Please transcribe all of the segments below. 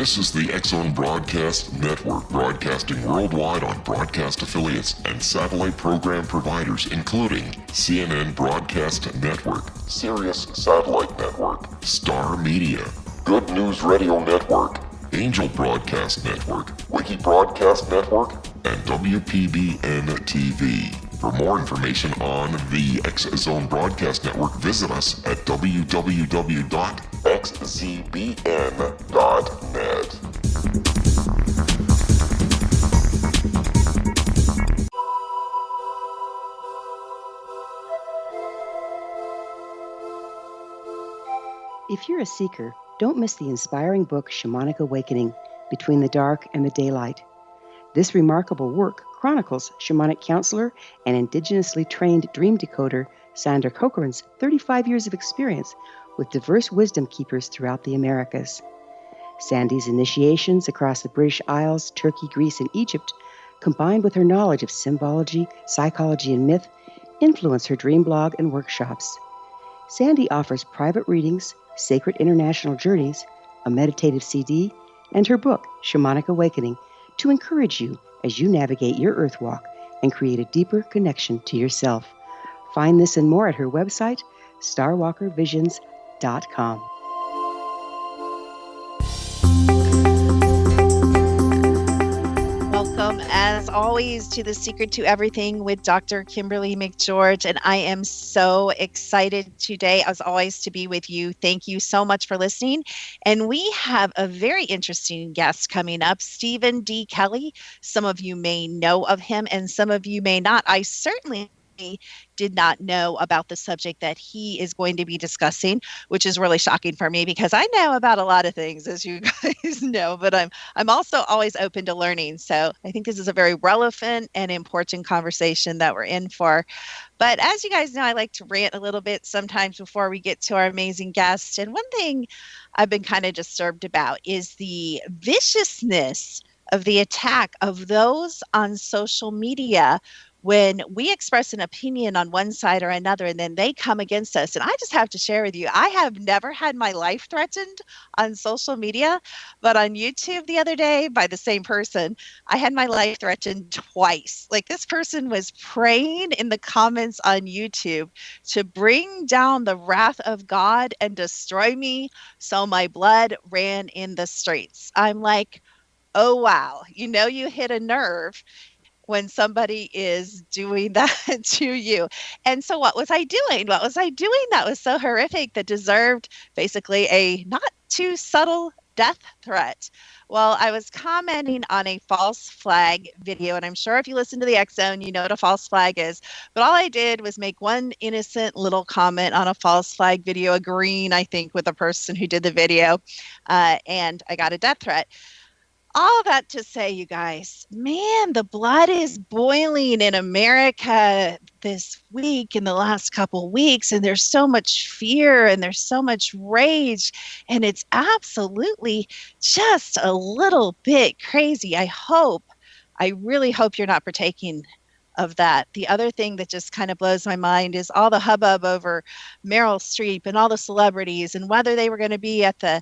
This is the X-Zone Broadcast Network, broadcasting worldwide on broadcast affiliates and satellite program providers, including CNN Broadcast Network, Sirius Satellite Network, Star Media, Good News Radio Network, Angel Broadcast Network, Wiki Broadcast Network, and WPBN TV. For more information on the X-Zone Broadcast Network, visit us at www.xzbn.net. If you're a seeker, don't miss the inspiring book Shamanic Awakening, Between the Dark and the Daylight. This remarkable work chronicles shamanic counselor and indigenously trained dream decoder Sandra Cochran's 35 years of experience with diverse wisdom keepers throughout the Americas. Sandy's initiations across the British Isles, Turkey, Greece, and Egypt, combined with her knowledge of symbology, psychology, and myth, influence her dream blog and workshops. Sandy offers private readings, sacred international journeys, a meditative CD, and her book, Shamanic Awakening, to encourage you as you navigate your earth walk and create a deeper connection to yourself. Find this and more at her website, starwalkervisions.com. Welcome, as always, to The Secret to Everything with Dr. Kimberly McGeorge, and I am so excited today, as always, to be with you. Thank you so much for listening, and we have a very interesting guest coming up, Stephen D. Kelley. Some of you may know of him, and some of you may not. I certainly did not know about the subject that he is going to be discussing, which is really shocking for me because I know about a lot of things, as you guys know, but I'm also always open to learning. So I think this is a very relevant and important conversation that we're in for. But as you guys know, I like to rant a little bit sometimes before we get to our amazing guest. And one thing I've been kind of disturbed about is the viciousness of the attack of those on social media when we express an opinion on one side or another, and then they come against us. And I just have to share with you, I have never had my life threatened on social media, but on YouTube the other day by the same person, I had my life threatened twice. Like, this person was praying in the comments on YouTube to bring down the wrath of God and destroy me, so my blood ran in the streets. I'm like, oh, wow, you hit a nerve when somebody is doing that to you. And so what was I doing? What was I doing that was so horrific that deserved basically a not too subtle death threat? Well, I was commenting on a false flag video, and I'm sure if you listen to the X Zone, you know what a false flag is. But all I did was make one innocent little comment on a false flag video, agreeing, I think, with the person who did the video, and I got a death threat. All that to say, you guys, man, the blood is boiling in America this week, in the last couple weeks, and there's so much fear and there's so much rage, and it's absolutely just a little bit crazy. I really hope you're not partaking of that. The other thing that just kind of blows my mind is all the hubbub over Meryl Streep and all the celebrities and whether they were going to be at the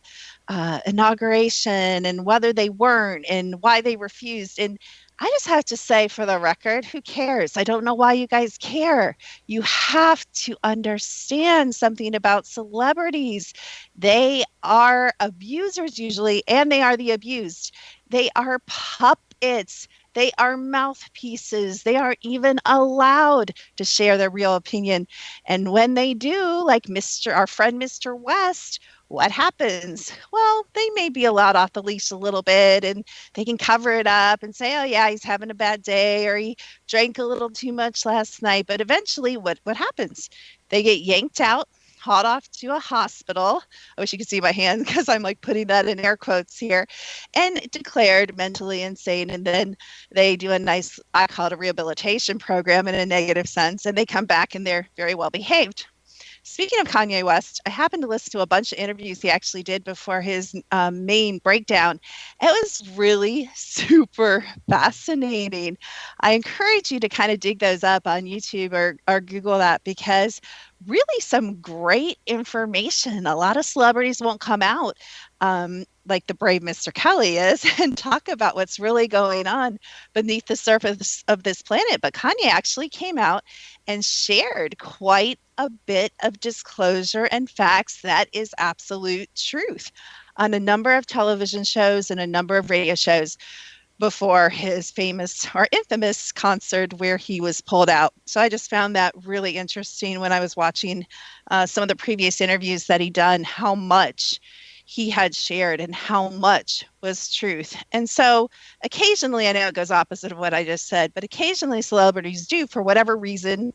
inauguration and whether they weren't and why they refused. And I just have to say, for the record, who cares? I don't know why you guys care. You have to understand something about celebrities. They are abusers usually, and they are the abused. They are puppets. They are mouthpieces. They aren't even allowed to share their real opinion. And when they do, like our friend Mr. West, what happens? Well, they may be allowed off the leash a little bit, and they can cover it up and say, oh yeah, he's having a bad day, or he drank a little too much last night. But eventually what happens? They get yanked out, hauled off to a hospital. I wish you could see my hand because I'm like putting that in air quotes here, and declared mentally insane. And then they do a nice, I call it a rehabilitation program in a negative sense, and they come back and they're very well behaved. Speaking of Kanye West, I happened to listen to a bunch of interviews he actually did before his main breakdown. It was really super fascinating. I encourage you to kind of dig those up on YouTube or Google that, because really some great information. A lot of celebrities won't come out like the brave Mr. Kelley is and talk about what's really going on beneath the surface of this planet. But Kanye actually came out and shared quite a bit of disclosure and facts that is absolute truth on a number of television shows and a number of radio shows before his famous or infamous concert where he was pulled out. So I just found that really interesting when I was watching some of the previous interviews that he'd done, how much he had shared and how much was truth. And so occasionally, I know it goes opposite of what I just said, but occasionally celebrities do, for whatever reason,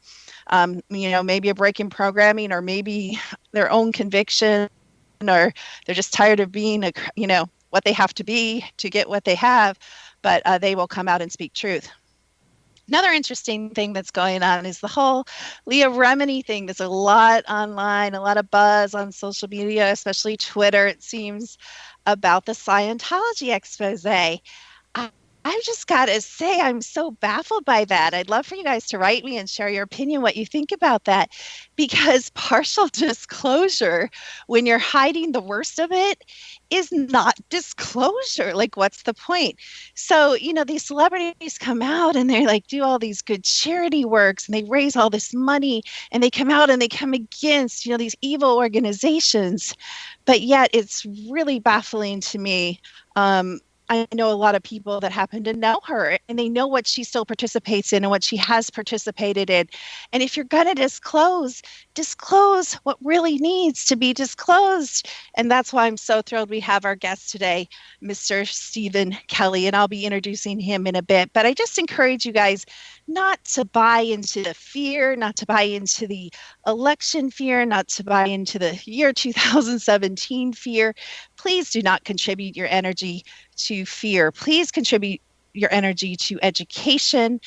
maybe a break in programming or maybe their own conviction, or they're just tired of being, what they have to be to get what they have, but they will come out and speak truth. Another interesting thing that's going on is the whole Leah Remini thing. There's a lot online, a lot of buzz on social media, especially Twitter, it seems, about the Scientology expose. I've just got to say, I'm so baffled by that. I'd love for you guys to write me and share your opinion, what you think about that, because partial disclosure, when you're hiding the worst of it, is not disclosure. Like, what's the point? So, these celebrities come out and they do all these good charity works and they raise all this money and they come out and they come against, these evil organizations. But yet it's really baffling to me. I know a lot of people that happen to know her and they know what she still participates in and what she has participated in. And if you're going to disclose what really needs to be disclosed. And that's why I'm so thrilled we have our guest today, Mr. Stephen Kelley, and I'll be introducing him in a bit. But I just encourage you guys not to buy into the fear, not to buy into the election fear, not to buy into the year 2017 fear. Please do not contribute your energy to fear. Please contribute your energy to education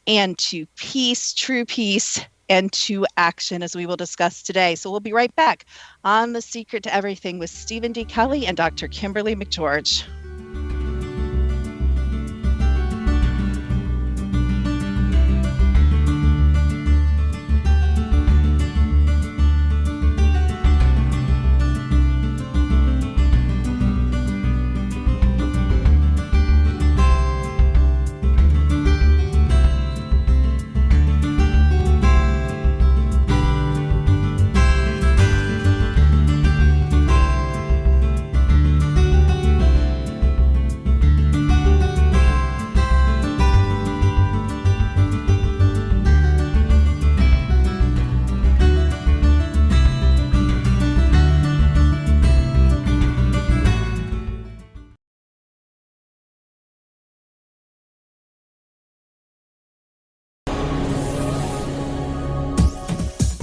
and to peace, true peace, and to action, as we will discuss today. So we'll be right back on The Secret to Everything with Stephen D. Kelley and Dr. Kimberly McGeorge.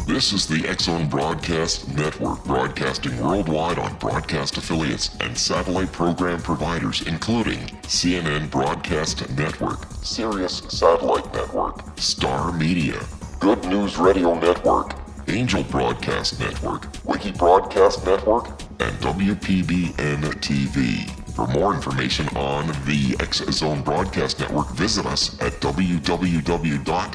This is the X-Zone Broadcast Network, broadcasting worldwide on broadcast affiliates and satellite program providers, including CNN Broadcast Network, Sirius Satellite Network, Star Media, Good News Radio Network, Angel Broadcast Network, Wiki Broadcast Network, and WPBN TV. For more information on the X-Zone Broadcast Network, visit us at www.xzbn.net.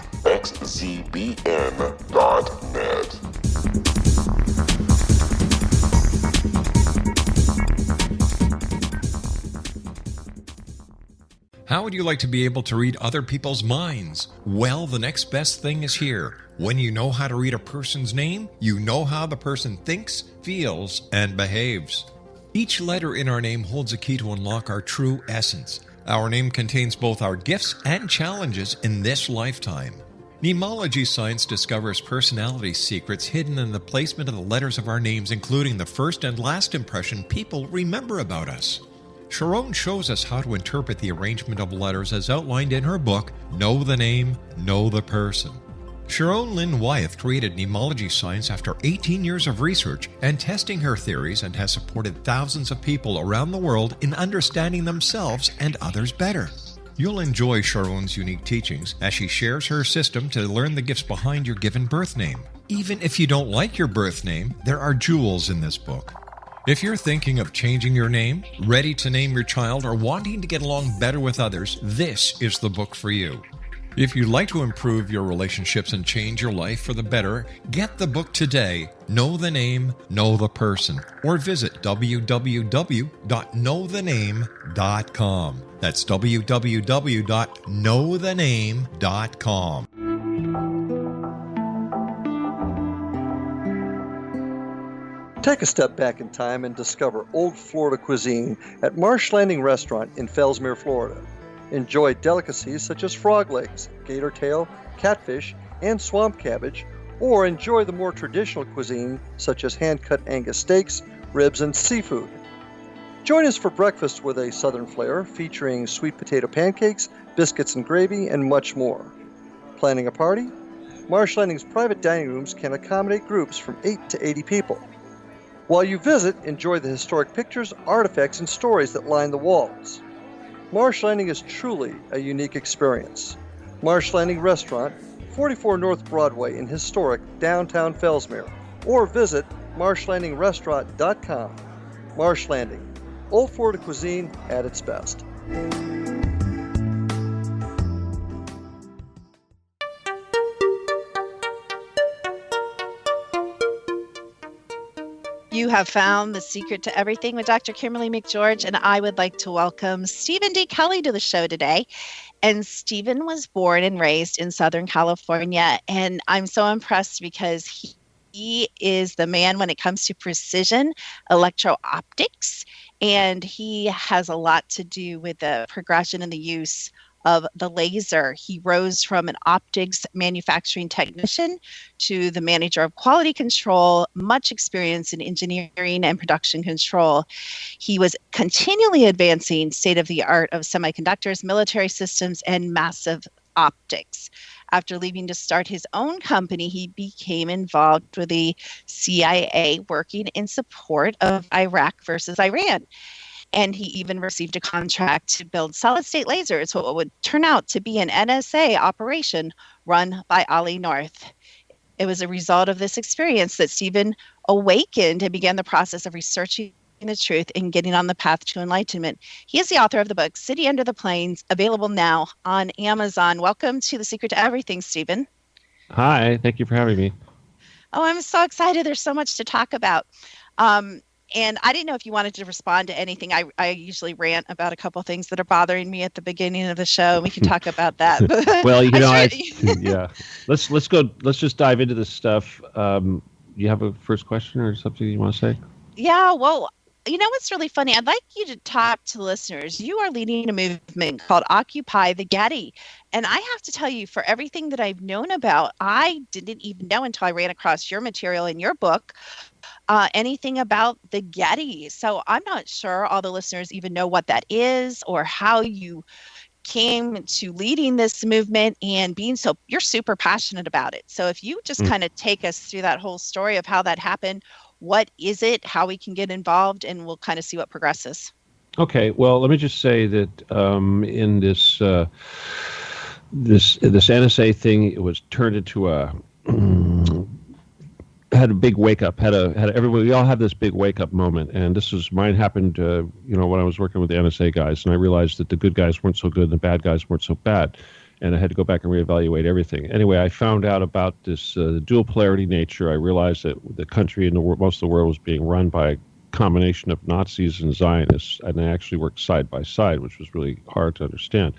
How would you like to be able to read other people's minds? Well, the next best thing is here. When you know how to read a person's name, you know how the person thinks, feels, and behaves. Each letter in our name holds a key to unlock our true essence. Our name contains both our gifts and challenges in this lifetime. Mnemology science discovers personality secrets hidden in the placement of the letters of our names, including the first and last impression people remember about us. Sharon shows us how to interpret the arrangement of letters as outlined in her book, Know the Name, Know the Person. Sharon Lynn Wyeth created mnemology science after 18 years of research and testing her theories, and has supported thousands of people around the world in understanding themselves and others better. You'll enjoy Sharon's unique teachings as she shares her system to learn the gifts behind your given birth name. Even if you don't like your birth name, there are jewels in this book. If you're thinking of changing your name, ready to name your child, or wanting to get along better with others, this is the book for you. If you'd like to improve your relationships and change your life for the better, get the book today, Know the Name, Know the Person, or visit www.knowthename.com. That's www.knowthename.com. Take a step back in time and discover old Florida cuisine at Marsh Landing Restaurant in Fellsmere, Florida. Enjoy delicacies such as frog legs, gator tail, catfish, and swamp cabbage, or enjoy the more traditional cuisine such as hand-cut Angus steaks, ribs, and seafood. Join us for breakfast with a southern flair featuring sweet potato pancakes, biscuits and gravy, and much more. Planning a party? Marsh Landing's private dining rooms can accommodate groups from 8 to 80 people. While you visit, enjoy the historic pictures, artifacts, and stories that line the walls. Marsh Landing is truly a unique experience. Marsh Landing Restaurant, 44 North Broadway in historic downtown Fellsmere, or visit marshlandingrestaurant.com. Marsh Landing, old Florida cuisine at its best. You have found the secret to everything with Dr. Kimberly McGeorge, and I would like to welcome Stephen D. Kelley to the show today. And Stephen was born and raised in Southern California, and I'm so impressed because he is the man when it comes to precision electro-optics, and he has a lot to do with the progression and the use of the laser. He rose from an optics manufacturing technician to the manager of quality control, much experience in engineering and production control. He was continually advancing state-of-the-art of semiconductors, military systems, and massive optics. After leaving to start his own company, he became involved with the CIA working in support of Iraq versus Iran. And he even received a contract to build solid-state lasers, what would turn out to be an NSA operation run by Ollie North. It was a result of this experience that Stephen awakened and began the process of researching the truth and getting on the path to enlightenment. He is the author of the book, City Under the Plains, available now on Amazon. Welcome to The Secret to Everything, Stephen. Hi, thank you for having me. Oh, I'm so excited. There's so much to talk about. And I didn't know if you wanted to respond to anything. I usually rant about a couple things that are bothering me at the beginning of the show. We can talk about that. Well, yeah. Let's go. Let's just dive into this stuff. You have a first question or something you want to say? Yeah. Well, you know what's really funny? I'd like you to talk to the listeners. You are leading a movement called Occupy the Getty. And I have to tell you, for everything that I've known about, I didn't even know until I ran across your material in your book, anything about the Getty. So I'm not sure all the listeners even know what that is or how you came to leading this movement and you're super passionate about it. So if you just kind of take us through that whole story of how that happened, what is it, how we can get involved, and we'll kind of see what progresses. Okay. Well, let me just say that in this NSA thing, it was turned into had a big wake up. We all have this big wake up moment, and mine happened. When I was working with the NSA guys, and I realized that the good guys weren't so good and the bad guys weren't so bad, and I had to go back and reevaluate everything. Anyway, I found out about this dual polarity nature. I realized that the country and most of the world was being run by a combination of Nazis and Zionists, and they actually worked side by side, which was really hard to understand.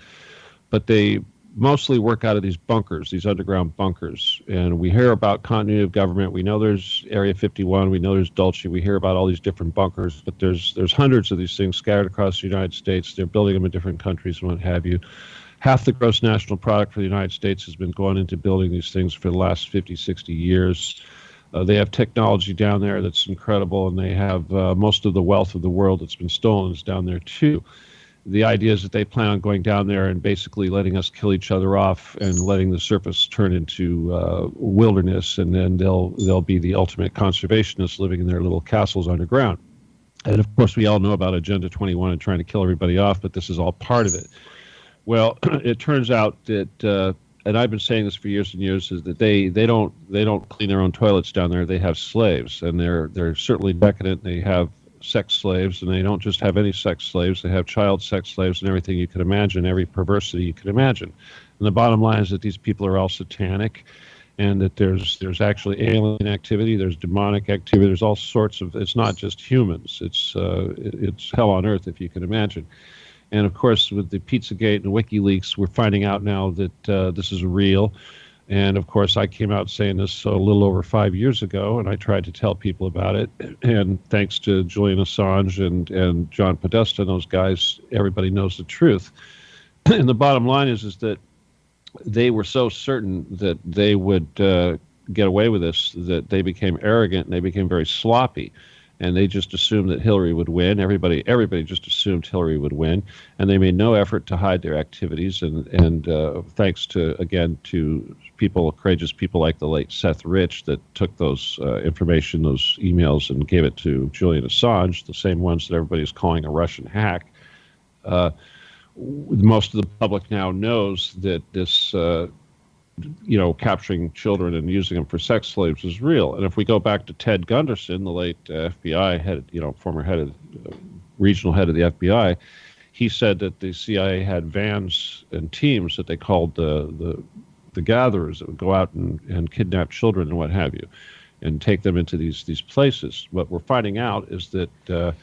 But they mostly work out of these bunkers, these underground bunkers. And we hear about continuity of government. We know there's Area 51. We know there's Dulce. We hear about all these different bunkers, but there's hundreds of these things scattered across the United States. They're building them in different countries and what have you. Half the gross national product for the United States has been going into building these things for the last 50, 60 years. They have technology down there that's incredible, and they have most of the wealth of the world that's been stolen is down there too. The idea is that they plan on going down there and basically letting us kill each other off and letting the surface turn into wilderness, and then they'll be the ultimate conservationists living in their little castles underground. And of course, we all know about Agenda 21 and trying to kill everybody off, but this is all part of it. Well, it turns out that, and I've been saying this for years and years, is that they don't clean their own toilets down there. They have slaves, and they're certainly decadent. They have sex slaves, and they don't just have any sex slaves. They have child sex slaves and everything you can imagine, every perversity you can imagine. And the bottom line is that these people are all satanic, and that there's actually alien activity, there's demonic activity, there's all sorts of. It's not just humans. It's hell on earth, if you can imagine. And of course, with the Pizzagate and WikiLeaks, we're finding out now that this is real. And of course, I came out saying this a little over 5 years ago, and I tried to tell people about it. And thanks to Julian Assange and John Podesta, those guys, everybody knows the truth. And the bottom line is that they were so certain that they would get away with this that they became arrogant and they became very sloppy. And they just assumed that Hillary would win. Everybody just assumed Hillary would win, and they made no effort to hide their activities. And thanks to people, courageous people like the late Seth Rich, that took those information, those emails, and gave it to Julian Assange, the same ones that everybody is calling a Russian hack. Most of the public now knows that this capturing children and using them for sex slaves is real. And if we go back to Ted Gunderson, the late FBI head, former head of regional head of the FBI, he said that the CIA had vans and teams that they called the gatherers that would go out and kidnap children and what have you, and take them into these places. What we're finding out is that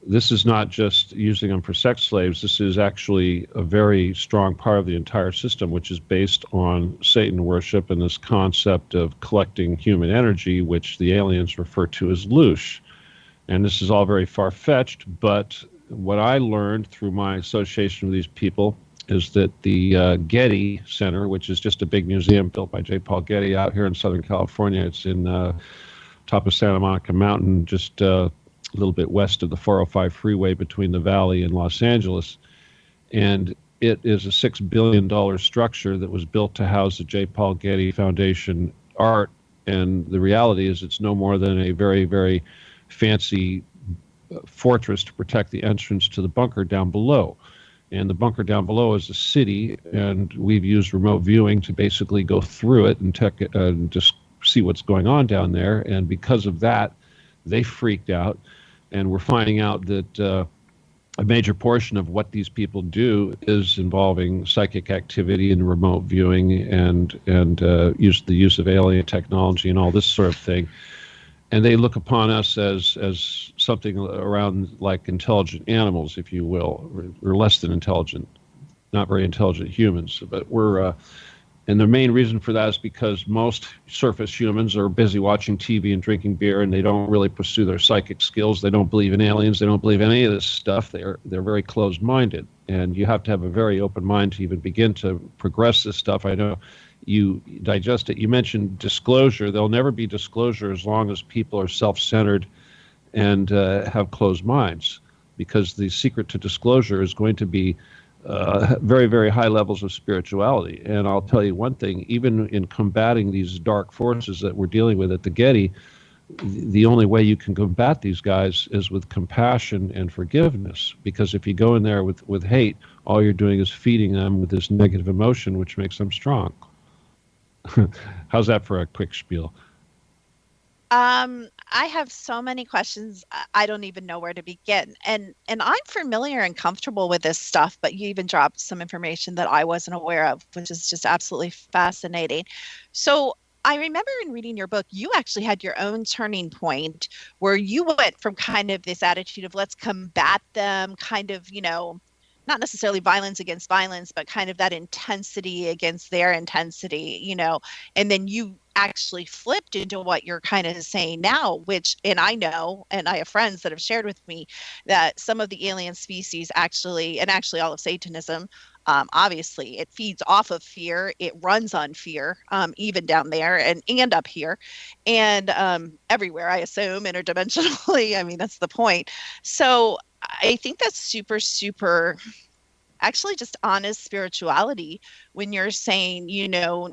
this is not just using them for sex slaves. This is actually a very strong part of the entire system, which is based on Satan worship and this concept of collecting human energy, which the aliens refer to as loosh. And this is all very far-fetched, but what I learned through my association with these people is that the Getty Center, which is just a big museum built by J. Paul Getty out here in Southern California, it's in top of Santa Monica Mountain, just a little bit west of the 405 freeway between the Valley and Los Angeles. And it is a $6 billion structure that was built to house the J. Paul Getty Foundation art. And the reality is it's no more than a very, very fancy fortress to protect the entrance to the bunker down below. And the bunker down below is a city, and we've used remote viewing to basically go through it and just see what's going on down there. And because of that, they freaked out. And we're finding out that a major portion of what these people do is involving psychic activity and remote viewing and the use of alien technology and all this sort of thing. And they look upon us as something around like intelligent animals, if you will, or less than intelligent, not very intelligent humans. But we're and the main reason for that is because most surface humans are busy watching TV and drinking beer, and they don't really pursue their psychic skills. They don't believe in aliens. They don't believe any of this stuff. They're very closed-minded, and you have to have a very open mind to even begin to progress this stuff. I know you digest it. You mentioned disclosure. There'll never be disclosure as long as people are self-centered and have closed minds, because the secret to disclosure is going to be very, very high levels of spirituality. And I'll tell you one thing, even in combating these dark forces that we're dealing with at the Getty, the only way you can combat these guys is with compassion and forgiveness. Because if you go in there with hate, all you're doing is feeding them with this negative emotion, which makes them strong. How's that for a quick spiel? I have so many questions. I don't even know where to begin. And I'm familiar and comfortable with this stuff, but you even dropped some information that I wasn't aware of, which is just absolutely fascinating. So I remember in reading your book, you actually had your own turning point where you went from kind of this attitude of let's combat them, kind of, not necessarily violence against violence, but kind of that intensity against their intensity, and then you actually flipped into what you're kind of saying now, and I know, and I have friends that have shared with me that some of the alien species actually all of Satanism, obviously it feeds off of fear. It runs on fear, even down there and up here and everywhere, I assume, interdimensionally. I mean, that's the point. So I think that's super, super actually just honest spirituality when you're saying,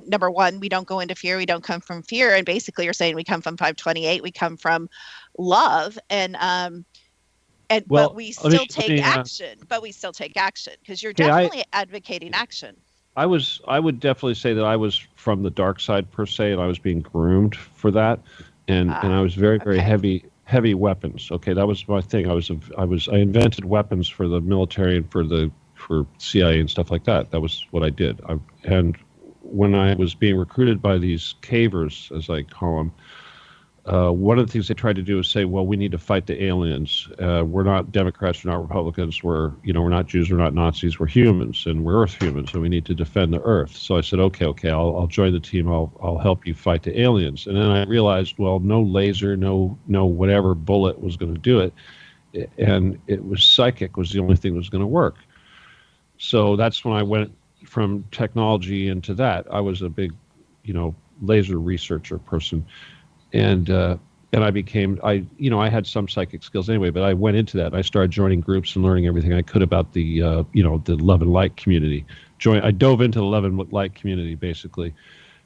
number one, we don't go into fear. We don't come from fear. And basically you're saying we come from 528. We come from love. But we still take action. But we still take action because you're definitely advocating action. I would definitely say that I was from the dark side per se, and I was being groomed for that. And I was very, very heavy weapons. Okay, that was my thing. I invented weapons for the military and for CIA and stuff like that. That was what I did. And when I was being recruited by these cavers, as I call them, one of the things they tried to do is say, well, we need to fight the aliens. We're not Democrats, we're not Republicans, we're not Jews, we're not Nazis, we're humans, and we're Earth humans, and we need to defend the Earth. So I said, okay, I'll join the team. I'll help you fight the aliens. And then I realized, well, no laser, no whatever bullet was going to do it, and it was psychic was the only thing that was going to work. So that's when I went from technology into that. I was a big, laser researcher person. And I became, I had some psychic skills anyway, but I went into that. And I started joining groups and learning everything I could about the, the love and light community. I dove into the love and light community, basically.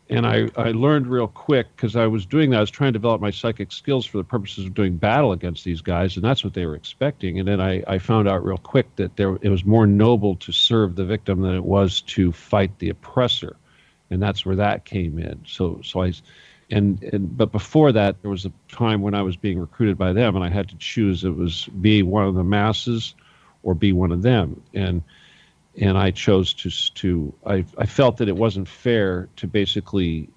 And I learned real quick, because I was doing that. I was trying to develop my psychic skills for the purposes of doing battle against these guys, and that's what they were expecting. And then I found out real quick that it was more noble to serve the victim than it was to fight the oppressor. And that's where that came in. But before that, there was a time when I was being recruited by them, and I had to choose. It was be one of the masses or be one of them. And I chose I felt that it wasn't fair to basically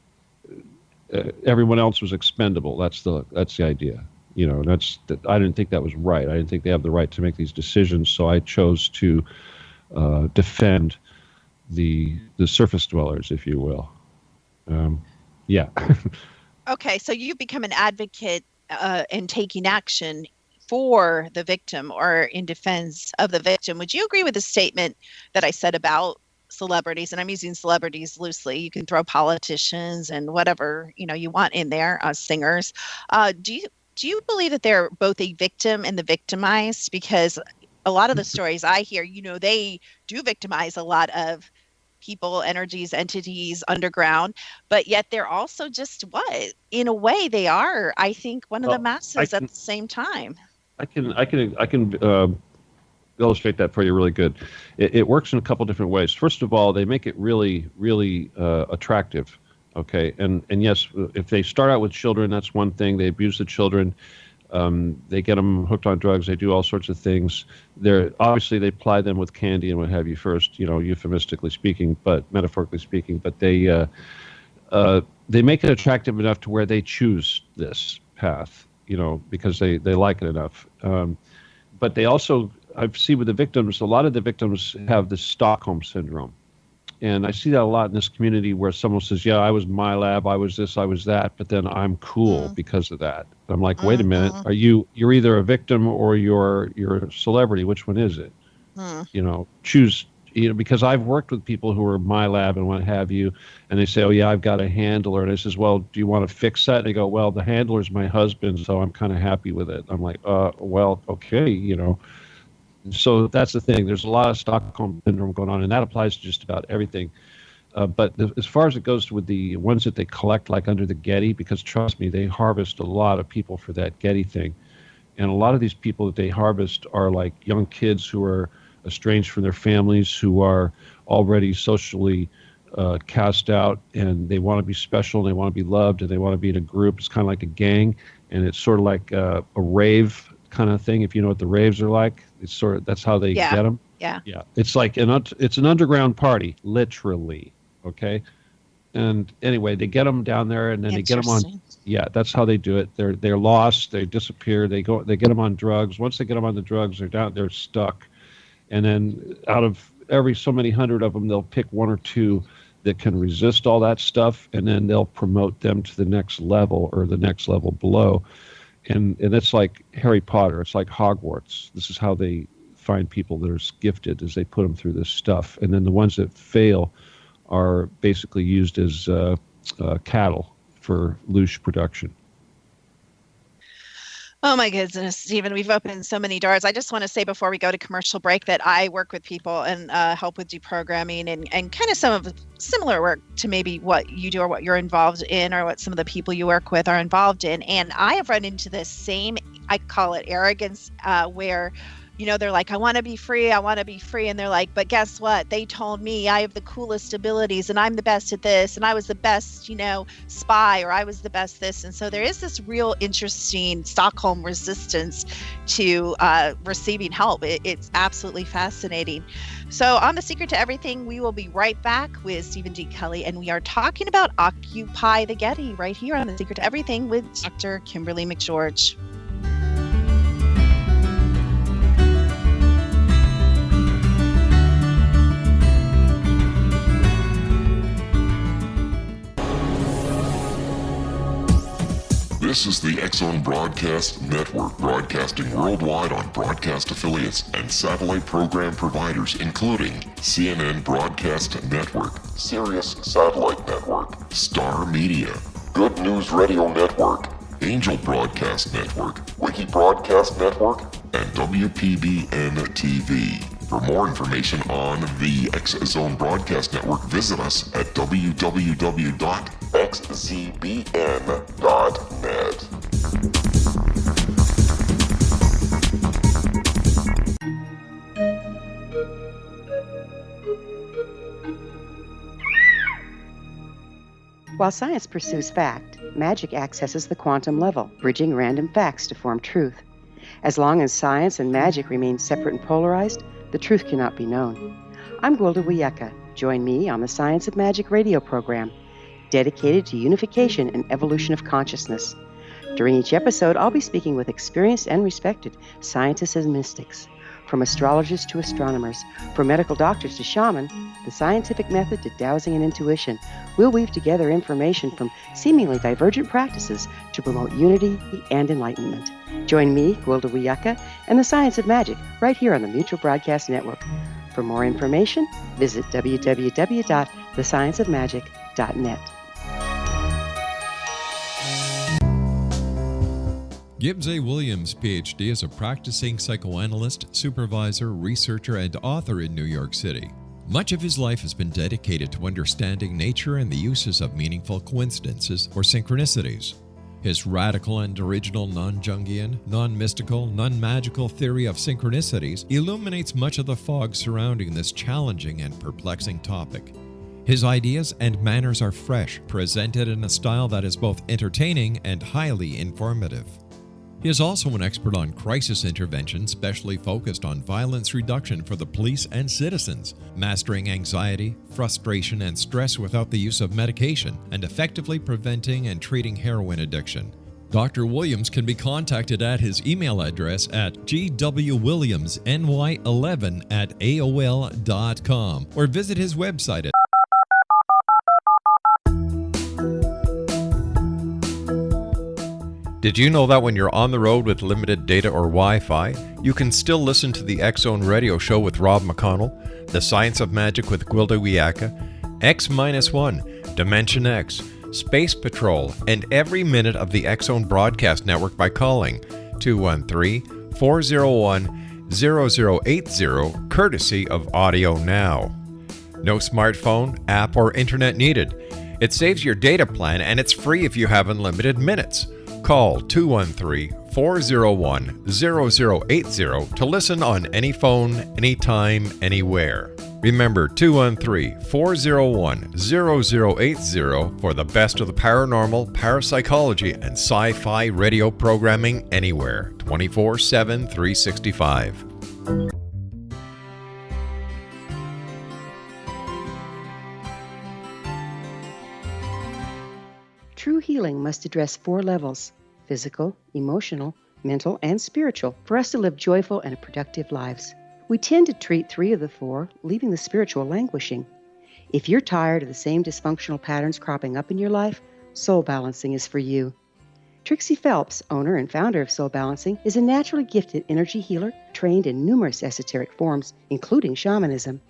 everyone else was expendable. That's the idea. I didn't think that was right. I didn't think they have the right to make these decisions. So I chose to defend the surface dwellers, if you will. Yeah. Okay, so you've become an advocate and taking action for the victim or in defense of the victim. Would you agree with the statement that I said about celebrities? And I'm using celebrities loosely. You can throw politicians and whatever you want in there, singers. Do you believe that they're both a victim and the victimized? Because a lot of the stories I hear, they do victimize a lot of people, energies, entities underground, but yet they're also just in a way they are, I think, one of the masses at the same time. I can illustrate that for you really good. It works in a couple different ways. First of all, they make it really, really attractive. Okay, and yes, if they start out with children, that's one thing. They abuse the children. They get them hooked on drugs. They do all sorts of things. Obviously they ply them with candy and what have you first, euphemistically speaking, but metaphorically speaking. But they make it attractive enough to where they choose this path, because they like it enough. But they also, I see with the victims, a lot of the victims have this Stockholm syndrome. And I see that a lot in this community where someone says, yeah, I was my lab, I was this, I was that, but then I'm cool because of that. I'm like, wait a minute, you're either a victim or you're a celebrity. Which one is it? Choose, because I've worked with people who are my lab and what have you, and they say, oh yeah, I've got a handler. And I says, well, do you want to fix that? And they go, well, the handler's my husband, so I'm kind of happy with it. I'm like, well, okay, So that's the thing. There's a lot of Stockholm syndrome going on, and that applies to just about everything. But as far as it goes with the ones that they collect, like under the Getty, because trust me, they harvest a lot of people for that Getty thing. And a lot of these people that they harvest are like young kids who are estranged from their families, who are already socially cast out, and they want to be special, and they want to be loved, and they want to be in a group. It's kind of like a gang, and it's sort of like a rave kind of thing, if you know what the raves are like. It's sort of, that's how they get them. Yeah. It's like it's an underground party, literally. Okay. And anyway, they get them down there, and then they get them on. Yeah, that's how they do it. They're lost. They disappear. They get them on drugs. Once they get them on the drugs, they're stuck. And then out of every so many hundred of them, they'll pick one or two that can resist all that stuff, and then they'll promote them to the next level or the next level below. And it's like Harry Potter. It's like Hogwarts. This is how they find people that are gifted, as they put them through this stuff. And then the ones that fail are basically used as cattle for loose production. Oh my goodness, Stephen, we've opened so many doors. I just want to say before we go to commercial break that I work with people and help with deprogramming and kind of some of similar work to maybe what you do or what you're involved in or what some of the people you work with are involved in. And I have run into this same, I call it arrogance, where they're like, I want to be free. I want to be free. And they're like, but guess what? They told me I have the coolest abilities and I'm the best at this. And I was the best, spy, or I was the best this. And so there is this real interesting Stockholm resistance to receiving help. It's absolutely fascinating. So on The Secret to Everything, we will be right back with Stephen D. Kelley, and we are talking about Occupy the Getty right here on The Secret to Everything with Dr. Kimberly McGeorge. This is the X-Zone Broadcast Network, broadcasting worldwide on broadcast affiliates and satellite program providers, including CNN Broadcast Network, Sirius Satellite Network, Star Media, Good News Radio Network, Angel Broadcast Network, Wiki Broadcast Network, and WPBN TV. For more information on the X-Zone Broadcast Network, visit us at www.xzbn.net. While science pursues fact, magic accesses the quantum level, bridging random facts to form truth. As long as science and magic remain separate and polarized, the truth cannot be known. I'm Gwilda Wiyaka. Join me on the Science of Magic radio program, dedicated to unification and evolution of consciousness. During each episode, I'll be speaking with experienced and respected scientists and mystics. From astrologers to astronomers, from medical doctors to shaman, the scientific method to dowsing and intuition, we'll weave together information from seemingly divergent practices to promote unity and enlightenment. Join me, Gwilda Wiyaka, and the Science of Magic right here on the Mutual Broadcast Network. For more information, visit www.thescienceofmagic.net. Gibbs A. Williams, Ph.D., is a practicing psychoanalyst, supervisor, researcher, and author in New York City. Much of his life has been dedicated to understanding nature and the uses of meaningful coincidences or synchronicities. His radical and original non-Jungian, non-mystical, non-magical theory of synchronicities illuminates much of the fog surrounding this challenging and perplexing topic. His ideas and manners are fresh, presented in a style that is both entertaining and highly informative. He is also an expert on crisis intervention, specially focused on violence reduction for the police and citizens, mastering anxiety, frustration, and stress without the use of medication, and effectively preventing and treating heroin addiction. Dr. Williams can be contacted at his email address at gwwilliamsny11@aol.com or visit his website at Did you know that when you're on the road with limited data or Wi-Fi, you can still listen to the X-Zone Radio Show with Rob McConnell, The Science of Magic with Gwilda Wiyaka, X-1, Dimension X, Space Patrol, and every minute of the X-Zone Broadcast Network by calling 213-401-0080, courtesy of Audio Now. No smartphone, app, or internet needed. It saves your data plan and it's free if you have unlimited minutes. Call 213-401-0080 to listen on any phone, anytime, anywhere. Remember 213-401-0080 for the best of the paranormal, parapsychology, and sci-fi radio programming anywhere, 24/7, 365. True healing must address 4 levels: physical, emotional, mental, and spiritual, for us to live joyful and productive lives. We tend to treat 3 of the 4, leaving the spiritual languishing. If you're tired of the same dysfunctional patterns cropping up in your life, Soul Balancing is for you. Trixie Phelps, owner and founder of Soul Balancing, is a naturally gifted energy healer trained in numerous esoteric forms, including shamanism.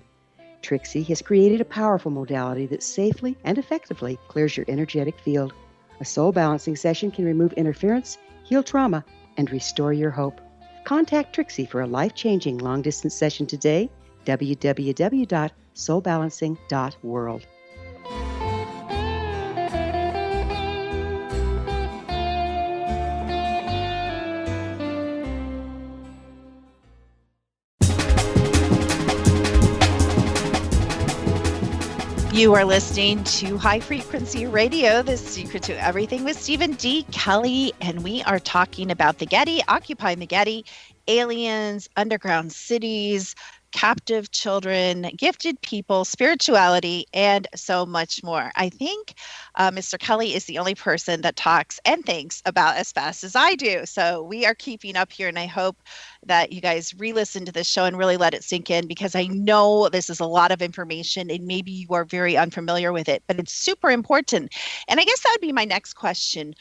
Trixie has created a powerful modality that safely and effectively clears your energetic field. A Soul Balancing session can remove interference, heal trauma, and restore your hope. Contact Trixie for a life-changing long-distance session today, www.soulbalancing.world. You are listening to High Frequency Radio, The Secret to Everything with Stephen D. Kelley, and we are talking about the Getty, occupying the Getty, aliens, underground cities, captive children, gifted people, spirituality, and so much more. I think Mr. Kelley is the only person that talks and thinks about as fast as I do. So we are keeping up here, and I hope that you guys re-listen to this show and really let it sink in, because I know this is a lot of information and maybe you are very unfamiliar with it, but it's super important. And I guess that would be my next question.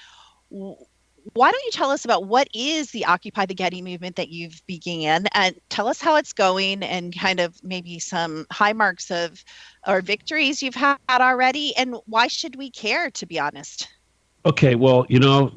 Why don't you tell us about what is the Occupy the Getty movement that you've began, and tell us how it's going and kind of maybe some high marks of or victories you've had already, and why should we care, to be honest? Okay, well,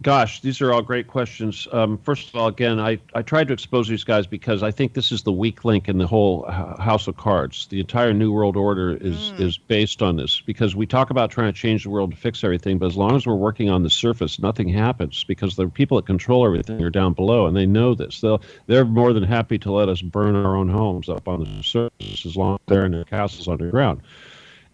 gosh, these are all great questions. First of all, again, I tried to expose these guys because I think this is the weak link in the whole house of cards. The entire New World Order is based on this, because we talk about trying to change the world to fix everything, but as long as we're working on the surface, nothing happens, because the people that control everything are down below, and they know this. They're more than happy to let us burn our own homes up on the surface as long as they're in their castles underground.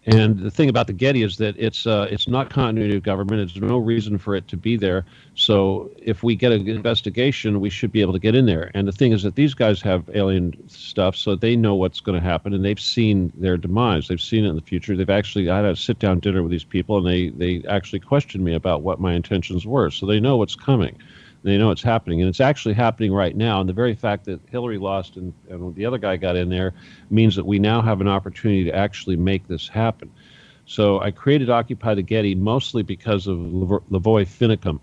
And the thing about the Getty is that it's not continuity of government. There's no reason for it to be there. So if we get an investigation, we should be able to get in there. And the thing is that these guys have alien stuff, so they know what's going to happen, and they've seen their demise. They've seen it in the future. I had a sit-down dinner with these people, and they actually questioned me about what my intentions were. So they know what's coming. They know it's happening, and it's actually happening right now. And the very fact that Hillary lost and the other guy got in there means that we now have an opportunity to actually make this happen. So I created Occupy the Getty mostly because of Lavoy Finicum.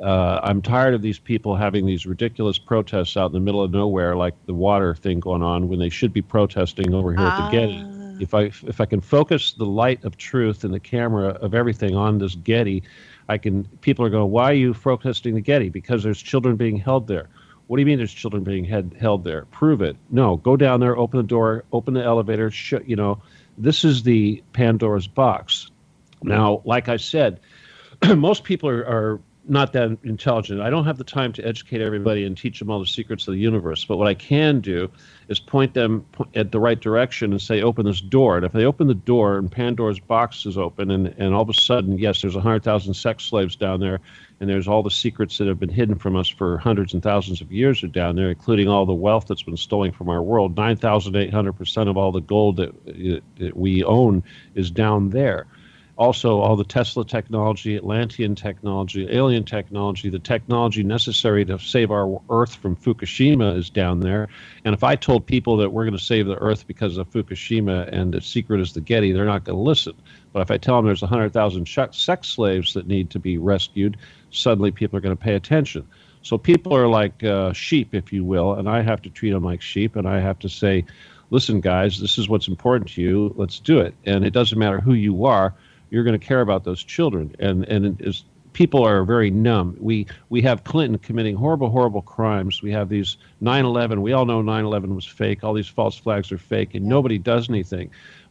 I'm tired of these people having these ridiculous protests out in the middle of nowhere, like the water thing going on, when they should be protesting over here at the Getty. If I can focus the light of truth and the camera of everything on this Getty, people are going, why are you protesting the Getty? Because there's children being held there. What do you mean there's children being held there? Prove it. No, go down there, open the door, open the elevator. This is the Pandora's box. Now, like I said, most people are not that intelligent. I don't have the time to educate everybody and teach them all the secrets of the universe. But what I can do is point them at the right direction and say, open this door. And if they open the door and Pandora's box is open, and all of a sudden, yes, there's 100,000 sex slaves down there, and there's all the secrets that have been hidden from us for hundreds and thousands of years are down there, including all the wealth that's been stolen from our world. 9,800% of all the gold that we own is down there. Also, all the Tesla technology, Atlantean technology, alien technology, the technology necessary to save our Earth from Fukushima is down there. And if I told people that we're going to save the Earth because of Fukushima and the secret is the Getty, they're not going to listen. But if I tell them there's 100,000 sex slaves that need to be rescued, suddenly people are going to pay attention. So people are like sheep, if you will, and I have to treat them like sheep, and I have to say, listen, guys, this is what's important to you. Let's do it. And it doesn't matter who you are. You're going to care about those children. And as people are very numb. We have Clinton committing horrible crimes. We have these 9/11. We all know 9/11 was fake. All these false flags are fake, and nobody does anything.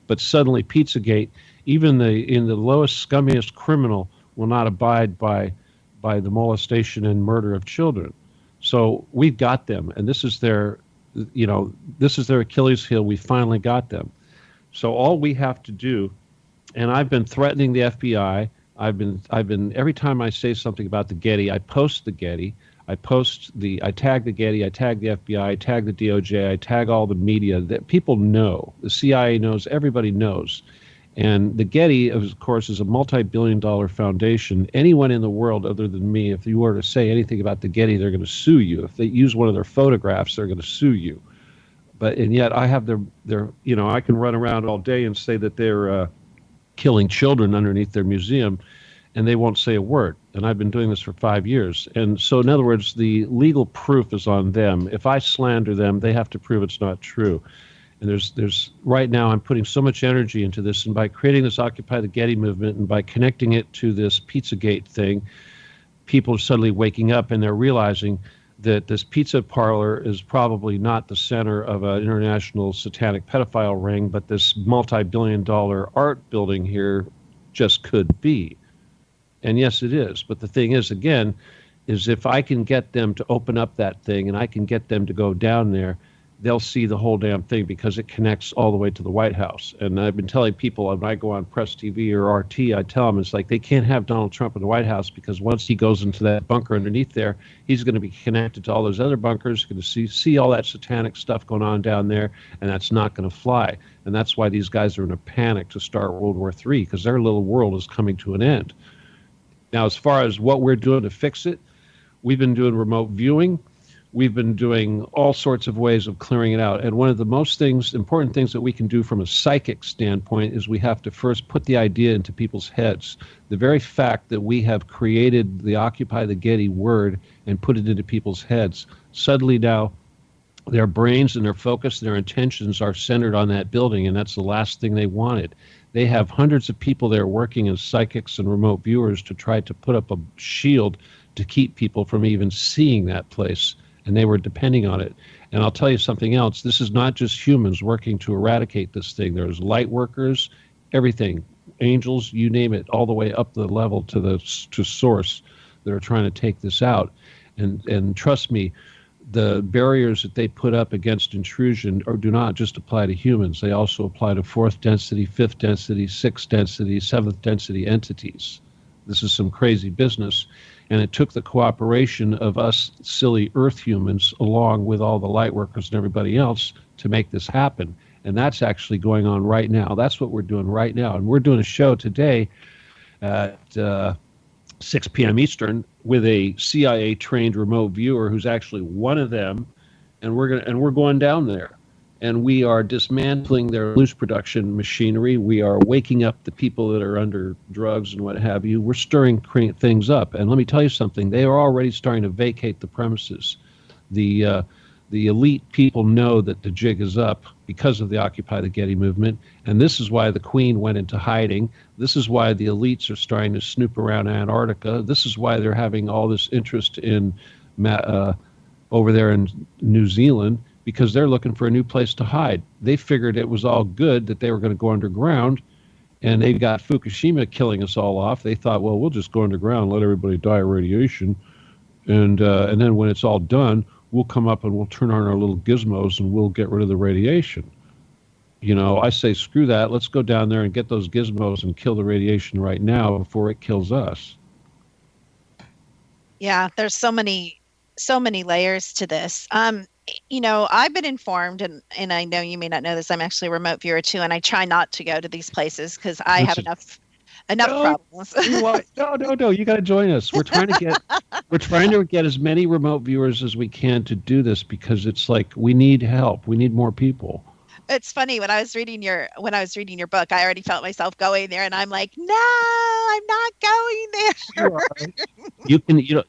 But suddenly Pizzagate, even in the lowest, scummiest criminal will not abide by the molestation and murder of children. So we've got them, and this is their Achilles heel. We finally got them. So all we have to do. And I've been threatening the FBI. I've been every time I say something about the Getty, I post the Getty. I tag the Getty, I tag the FBI, I tag the DOJ, I tag all the media that people know. The CIA knows, everybody knows. And the Getty, of course, is a multi-billion-dollar foundation. Anyone in the world other than me, if you were to say anything about the Getty, they're going to sue you. If they use one of their photographs, they're going to sue you. And yet I have I can run around all day and say that they're killing children underneath their museum, and they won't say a word. And I've been doing this for 5 years. And so, in other words, the legal proof is on them. If I slander them, they have to prove it's not true. And there's right now, I'm putting so much energy into this, and by creating this Occupy the Getty movement and by connecting it to this Pizzagate thing, people are suddenly waking up and they're realizing that this pizza parlor is probably not the center of an international satanic pedophile ring, but this multi-billion-dollar art building here just could be. And yes, it is. But the thing is, again, is if I can get them to open up that thing and I can get them to go down there, they'll see the whole damn thing because it connects all the way to the White House. And I've been telling people when I go on Press TV or RT, I tell them it's like they can't have Donald Trump in the White House because once he goes into that bunker underneath there, he's going to be connected to all those other bunkers, going to see all that satanic stuff going on down there, and that's not going to fly. And that's why these guys are in a panic to start World War III, because their little world is coming to an end. Now, as far as what we're doing to fix it, we've been doing remote viewing. We've been doing all sorts of ways of clearing it out. And one of the most important things that we can do from a psychic standpoint is we have to first put the idea into people's heads. The very fact that we have created the Occupy the Getty word and put it into people's heads, suddenly now their brains and their focus, their intentions are centered on that building, and that's the last thing they wanted. They have hundreds of people there working as psychics and remote viewers to try to put up a shield to keep people from even seeing that place. And they were depending on it. And I'll tell you something else. This is not just humans working to eradicate this thing. There's light workers, everything, angels, you name it, all the way up the level to source that are trying to take this out. And trust me, the barriers that they put up against intrusion do not just apply to humans. They also apply to fourth density, fifth density, sixth density, seventh density entities. This is some crazy business. And it took the cooperation of us silly Earth humans along with all the light workers and everybody else to make this happen. And that's actually going on right now. That's what we're doing right now. And we're doing a show today at 6 p.m. Eastern with a CIA-trained remote viewer who's actually one of them. And we're going down there. And we are dismantling their loose production machinery. We are waking up the people that are under drugs and what have you. We're stirring things up. And let me tell you something. They are already starting to vacate the premises. The elite people know that the jig is up because of the Occupy the Getty movement. And this is why the Queen went into hiding. This is why the elites are starting to snoop around Antarctica. This is why they're having all this interest in over there in New Zealand, because they're looking for a new place to hide. They figured it was all good that they were going to go underground, and they got Fukushima killing us all off. They thought, well, we'll just go underground, let everybody die of radiation, and then when it's all done, we'll come up and we'll turn on our little gizmos and we'll get rid of the radiation. You know, I say, screw that. Let's go down there and get those gizmos and kill the radiation right now before it kills us. Yeah, there's so many layers to this. You know, I've been informed, and I know you may not know this, I'm actually a remote viewer too, and I try not to go to these places because I have enough problems. No, you got to join us. We're trying to get as many remote viewers as we can to do this, because it's like we need help. We need more people. It's funny, when I was reading your book, I already felt myself going there, and I'm like, no, I'm not going there.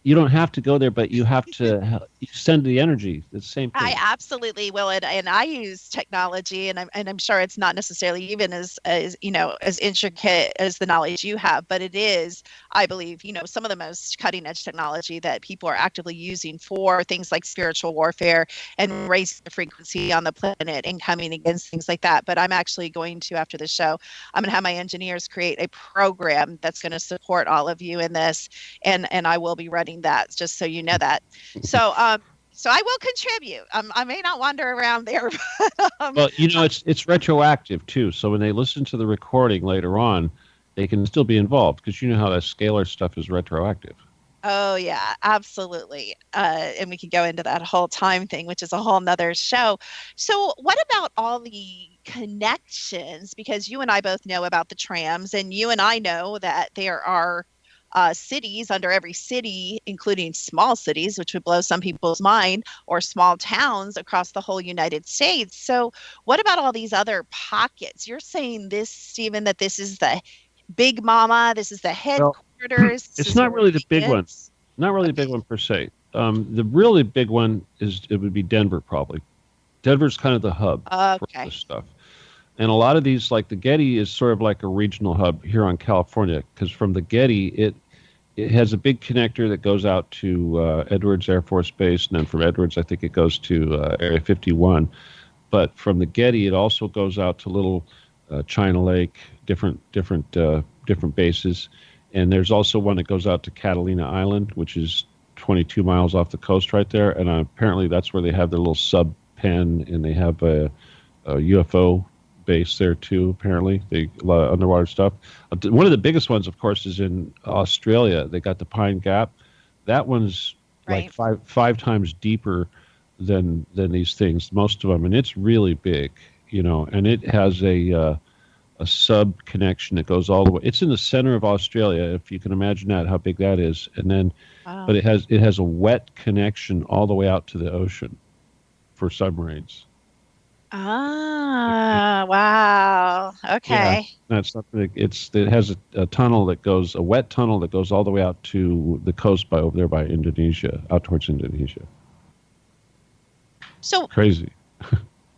You don't have to go there, but you have to send the energy. It's the same thing. I absolutely will, and I use technology, and I'm sure it's not necessarily even as intricate as the knowledge you have, but it is, I believe, some of the most cutting edge technology that people are actively using for things like spiritual warfare and raising the frequency on the planet and coming against things like that. But I'm actually going to, after the show, I'm going to have my engineers create a program that's going to support all of you in this, and I will be running that, just so you know that. So I will contribute. I may not wander around there. But, well, it's retroactive too. So when they listen to the recording later on, they can still be involved, because you know how that scalar stuff is retroactive. Oh, yeah, absolutely. And we can go into that whole time thing, which is a whole nother show. So what about all the connections? Because you and I both know about the trams, and you and I know that there are cities under every city, including small cities, which would blow some people's mind, or small towns across the whole United States. So what about all these other pockets? You're saying this, Stephen, that this is the big mama, this is the headquarters. It's not really the big one. Not really the big one per se. The really big one it would be Denver, probably. Denver's kind of the hub for this stuff. And a lot of these, like the Getty, is sort of like a regional hub here on California, because from the Getty, it has a big connector that goes out to Edwards Air Force Base, and then from Edwards, I think it goes to Area 51. But from the Getty, it also goes out to Little China Lake, different bases. And there's also one that goes out to Catalina Island, which is 22 miles off the coast right there. And apparently that's where they have their little sub Japan, and they have a UFO base there too. Apparently, a lot of underwater stuff. One of the biggest ones, of course, is in Australia. They got the Pine Gap. That one's like five times deeper than these things. Most of them, and it's really big, And it has a sub connection that goes all the way. It's in the center of Australia, if you can imagine that, how big that is. And then, but it has a wet connection all the way out to the ocean for submarines. Wow. Okay. Yeah, that's something. It has a tunnel that goes, a wet tunnel that goes all the way out to the coast over there by Indonesia, out towards Indonesia. So crazy.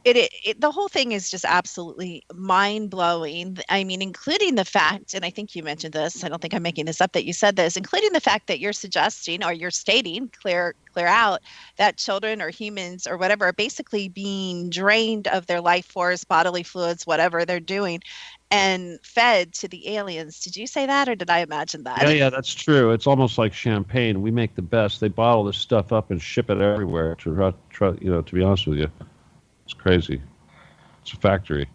The whole thing is just absolutely mind-blowing. I mean, including the fact, and I think you mentioned this, I don't think I'm making this up, that you said this, including the fact that you're suggesting, or you're stating clear out, that children or humans or whatever are basically being drained of their life force, bodily fluids, whatever they're doing, and fed to the aliens. Did you say that, or did I imagine that? Yeah, that's true. It's almost like champagne. We make the best. They bottle this stuff up and ship it everywhere. To be honest with you. It's crazy. It's a factory.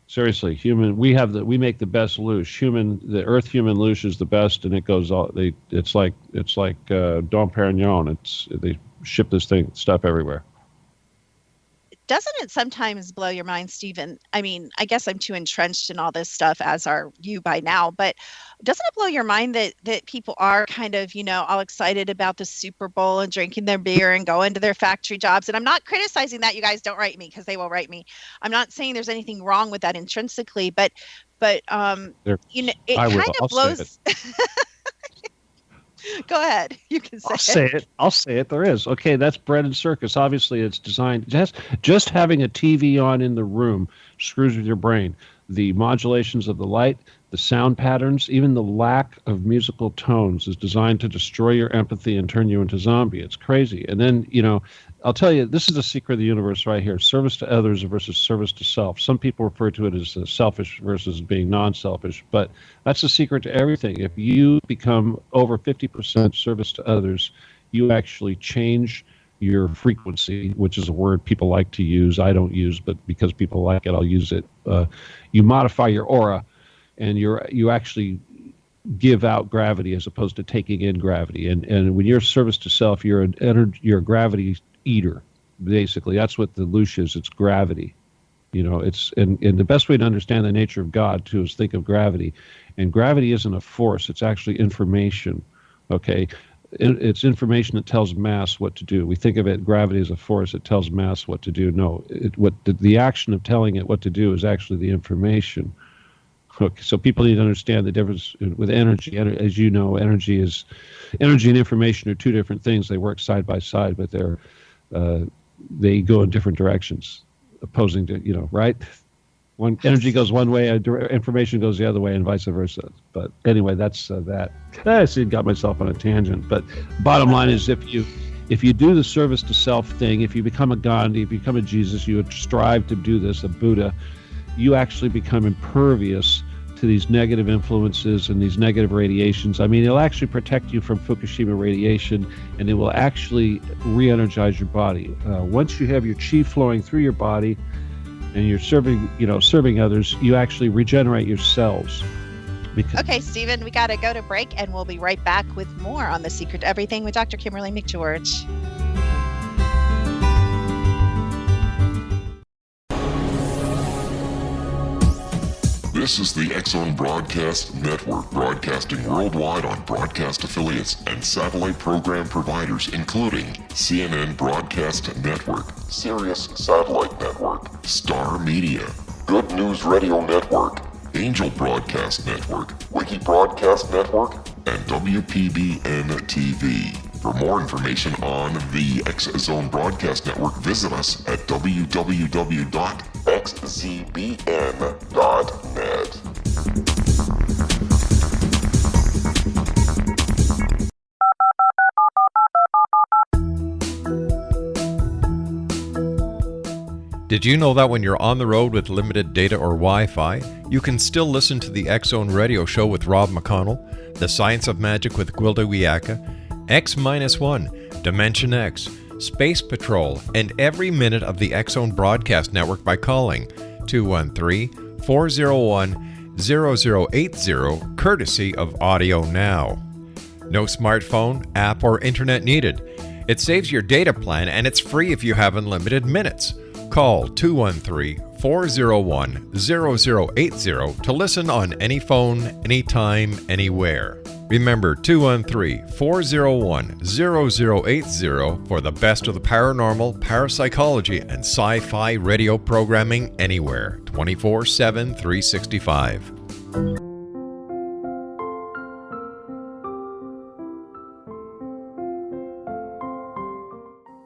Seriously, we make the best louche. The Earth human louche is the best, and it goes all. It's like Dom Perignon. They ship this stuff everywhere. Doesn't it sometimes blow your mind, Stephen? I mean, I guess I'm too entrenched in all this stuff, as are you by now, but doesn't it blow your mind that people are kind of, all excited about the Super Bowl and drinking their beer and going to their factory jobs? And I'm not criticizing that. You guys don't write me, because they will write me. I'm not saying there's anything wrong with that intrinsically, but it kind of blows. Go ahead. You can say it. I'll say it. There is. Okay, that's bread and circus. Obviously, it's designed. Just having a TV on in the room screws with your brain. The modulations of the light, the sound patterns, even the lack of musical tones is designed to destroy your empathy and turn you into a zombie. It's crazy. And then, I'll tell you, this is the secret of the universe right here. Service to others versus service to self. Some people refer to it as selfish versus being non-selfish, but that's the secret to everything. If you become over 50% service to others, you actually change your frequency, which is a word people like to use. I don't use, but because people like it, I'll use it. You modify your aura, and you actually give out gravity as opposed to taking in gravity. And when you're service to self, you're a gravity eater. Basically, that's what the louche is. It's gravity. It's and the best way to understand the nature of God too is think of gravity. And gravity isn't a force; it's actually information. Okay. It's information that tells mass what to do. We think of it, gravity as a force that tells mass what to do. No, the action of telling it what to do is actually the information. Okay, so people need to understand the difference with energy. As you know, energy and information are two different things. They work side by side, but they go in different directions, opposing to, right? One energy goes one way, information goes the other way, and vice versa. But anyway, that's that. I got myself on a tangent. But bottom line is, if you do the service to self thing, if you become a Gandhi, if you become a Jesus, you would strive to do this, a Buddha, you actually become impervious to these negative influences and these negative radiations. I mean, it'll actually protect you from Fukushima radiation, and it will actually re-energize your body. Once you have your chi flowing through your body, and you're serving others, you actually regenerate your cells. Okay, Stephen, we got to go to break, and we'll be right back with more on The Secret to Everything with Dr. Kimberly McGeorge. This is the X-Zone Broadcast Network, broadcasting worldwide on broadcast affiliates and satellite program providers, including CNN Broadcast Network, Sirius Satellite Network, Star Media, Good News Radio Network, Angel Broadcast Network, Wiki Broadcast Network, and WPBN TV. For more information on the X-Zone Broadcast Network, visit us at www.xzbn.net. Did you know that when you're on the road with limited data or Wi-Fi, you can still listen to the X-Zone Radio Show with Rob McConnell, The Science of Magic with Gwilda Wiyaka, X-1, Dimension X, Space Patrol, and every minute of the X Zone Broadcast Network by calling 213-401-0080, courtesy of Audio Now. No smartphone, app, or internet needed. It saves your data plan and it's free if you have unlimited minutes. Call 213-401-0080 to listen on any phone, anytime, anywhere. Remember 213-401-0080 for the best of the paranormal, parapsychology, and sci-fi radio programming anywhere, 24/7, 365.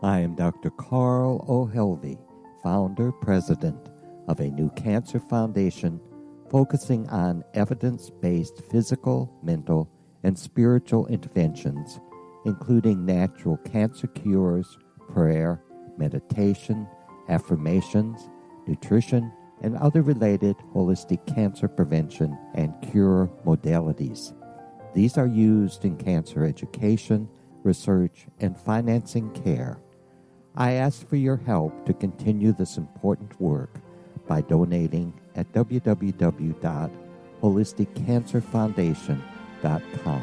I am Dr. Carl O'Helvey, founder, president of a new cancer foundation focusing on evidence-based physical, mental, and spiritual interventions, including natural cancer cures, prayer, meditation, affirmations, nutrition, and other related holistic cancer prevention and cure modalities. These are used in cancer education, research, and financing care. I ask for your help to continue this important work by donating at www.holisticcancerfoundation.com.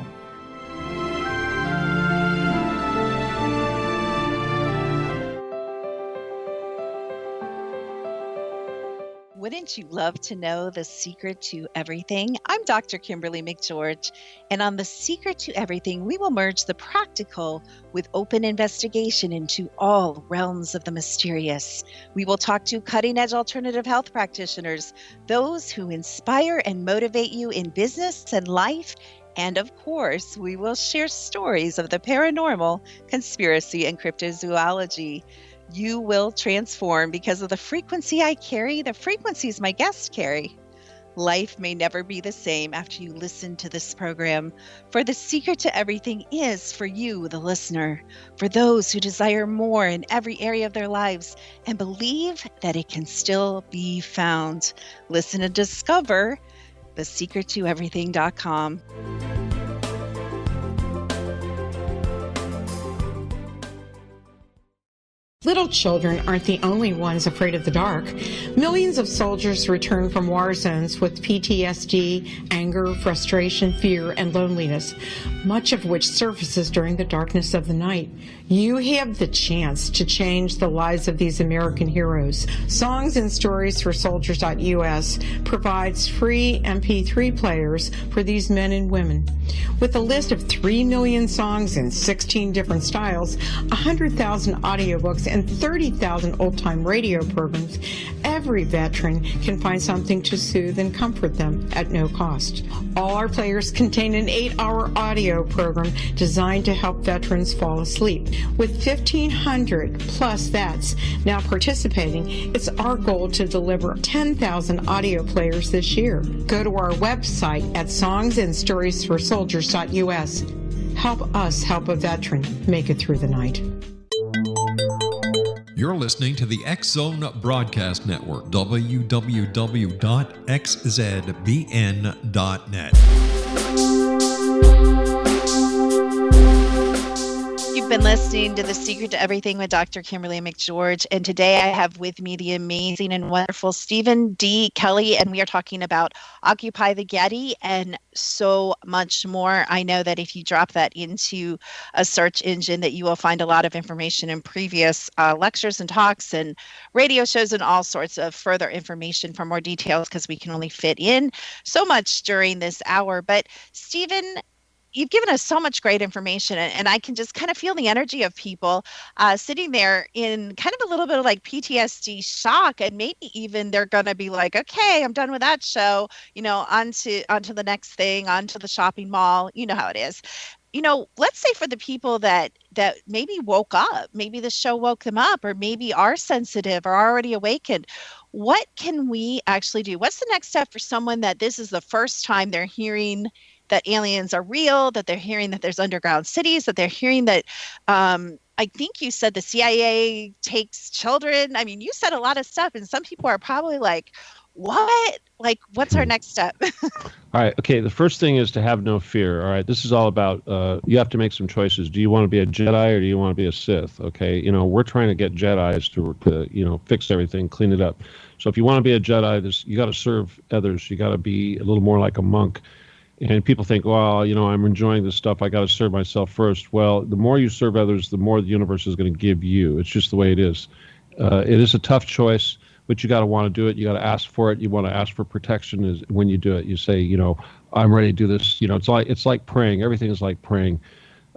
Wouldn't you love to know the secret to everything? I'm Dr. Kimberly McGeorge, and on The Secret to Everything, we will merge the practical with open investigation into all realms of the mysterious. We will talk to cutting-edge alternative health practitioners, those who inspire and motivate you in business and life, and of course, we will share stories of the paranormal, conspiracy, and cryptozoology. You will transform because of the frequency I carry, the frequencies my guests carry. Life may never be the same after you listen to this program, for the secret to everything is for you, the listener, for those who desire more in every area of their lives and believe that it can still be found. Listen and discover thesecrettoeverything.com. Little children aren't the only ones afraid of the dark. Millions of soldiers return from war zones with PTSD, anger, frustration, fear, and loneliness, much of which surfaces during the darkness of the night. You have the chance to change the lives of these American heroes. Songs and Stories for Soldiers.us provides free MP3 players for these men and women. With a list of 3 million songs in 16 different styles, 100,000 audiobooks, and 30,000 old-time radio programs, every veteran can find something to soothe and comfort them at no cost. All our players contain an 8-hour audio program designed to help veterans fall asleep. With 1,500 plus vets now participating, it's our goal to deliver 10,000 audio players this year. Go to our website at songsandstoriesforsoldiers.us. Help us help a veteran make it through the night. You're listening to the X Zone Broadcast Network, www.xzbn.net. You've been listening to The Secret to Everything with Dr. Kimberly McGeorge, and today I have with me the amazing and wonderful Stephen D. Kelley, and we are talking about Occupy the Getty and so much more. I know that if you drop that into a search engine that you will find a lot of information in previous lectures and talks and radio shows and all sorts of further information for more details because we can only fit in so much during this hour. But Stephen, you've given us so much great information, and I can just kind of feel the energy of people sitting there in kind of a little bit of like PTSD shock, and maybe even they're going to be like, okay, I'm done with that show, on to the next thing, on to the shopping mall. You know how it is. Let's say for the people that maybe woke up, maybe the show woke them up, or maybe are sensitive or already awakened. What can we actually do? What's the next step for someone that this is the first time they're hearing that aliens are real, that they're hearing that there's underground cities, that they're hearing that, I think you said the CIA takes children. I mean, you said a lot of stuff, and some people are probably like, what? Like, what's our next step? All right. Okay. The first thing is to have no fear. All right. This is all about, you have to make some choices. Do you want to be a Jedi or do you want to be a Sith? Okay. We're trying to get Jedis to fix everything, clean it up. So if you want to be a Jedi, you got to serve others. You got to be a little more like a monk. And people think, well, I'm enjoying this stuff. I got to serve myself first. Well, the more you serve others, the more the universe is going to give you. It's just the way it is. It is a tough choice, but you got to want to do it. You got to ask for it. You want to ask for protection. Is when you do it, you say, I'm ready to do this. It's like praying. Everything is like praying.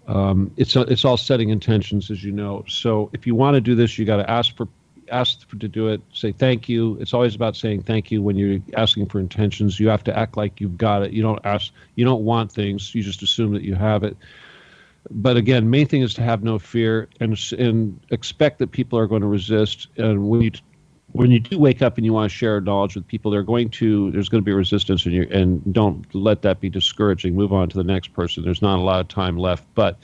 It's all setting intentions, as you know. So if you want to do this, you got to ask to do it. Say thank you. It's always about saying thank you when you're asking for intentions. You have to act like you've got it. You don't ask. You don't want things. You just assume that you have it. But again, main thing is to have no fear and expect that people are going to resist. And when you do wake up and you want to share knowledge with people, there's going to be resistance, and don't let that be discouraging. Move on to the next person. There's not a lot of time left, but